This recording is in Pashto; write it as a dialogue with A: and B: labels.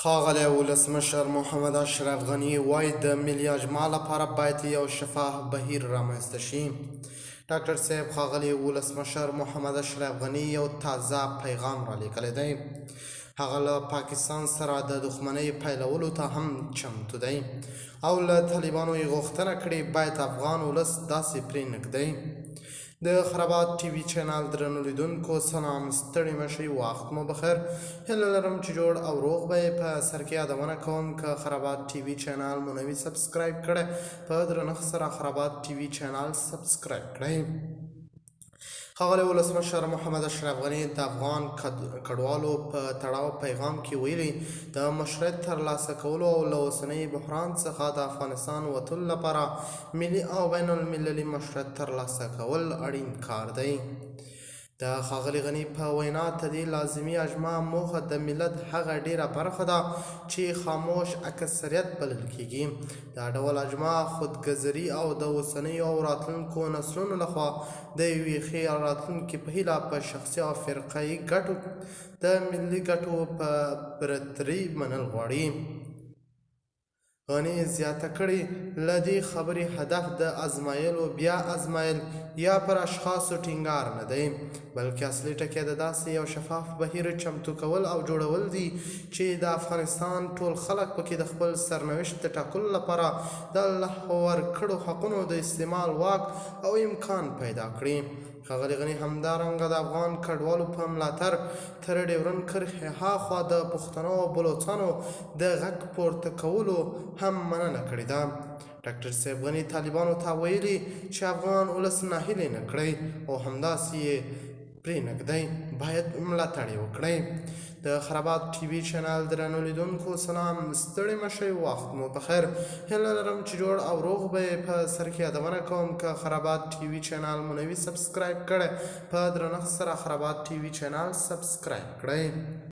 A: ښاغلی ولسمشر محمد اشرف غني وایي د ملي اجماع لپاره باید یو شفاف بهیر رامنځته شي. ډاکټر صاحب ښاغلی ولسمشر محمد اشرف غني یو تازه پیغام را لیکلی دی. هغه له پاکستان سره د دښمنۍ پیلولو ته هم چمتو دی او له طالبانو یې غوښتنه کړې باید افغان ولس داسې پرې نږدي. د خرابات ټي وي چینل درنو لیدونکو سلام، ستړي مشئ، وخت مو بخیر. هیله لرم چې جوړ او روغ به یې. په سر کې یادونه کوم که خرابات ټي وي چینل مو نوي سبسکرایب کړی، په درنښت سره خرابات ټي وي چینل سبسکرایب کړئ. ښاغلی ولسمشر محمد اشرف غني د افغان کډوالو په تړاو پیغام کې ویلي د مشروعیت ترلاسه کولو او له اوسني بحران څخه د افغانستان وتلو لپاره ملي او بین المللي مشروعیت ترلاسه کول اړین کار دی. د ښاغلي غني په وینا تدې لازمي اجماع موخه د ملت هغه ډیره برخه ده چې خاموش اکثریت بلل کیږي. دا ډول اجماع خودګذري او د اوسنیو او راتلونکو نسلونو لخوا د یوې ښې راتلونکې په هیله په شخصي او فرقه‌یي ګټو د ملي ګټو په برتري منل غواړي. غني زیاته کړې له دې خبرې هدف د ازمایلو بیا ازمایل یا پر اشخاصو ټینګار نه دی، بلکې اصلي ټکی د داسې یو شفاف بهیر چمتو کول او جوړول دي چې د افغانستان ټول خلک پکې د خپل سرنوشت د ټاکلو لپاره د الله ورکړو حقونو د استعمال واک او امکان پیدا کړي. ښاغلي غني همدارنګه د افغان کډوالو په ملاتړ تر ډیورنډ کرښې هاخوا د پښتنو او بلوڅانو د غږ پورته کولو هم مننه کړې ده. ډاکټر صاحب غني طالبانو ته ویلي چې افغان ولس ناهیلي نه کړئ او همداسې یې پرې نږدئ باید ملاتړ یې وکړئ. د خرابات ټي وي چینل درنو لیدونکو سلام، ستړي مشئ، وخت مو بخیر. هیله لرم چې جوړ او روغ به یې. په سر کې یادونه کوم که خرابات ټي وي چینل مو نوي سبسکرایب کړی، په درنښت سره خرابات ټي وي چینل سبسکرایب کړئ.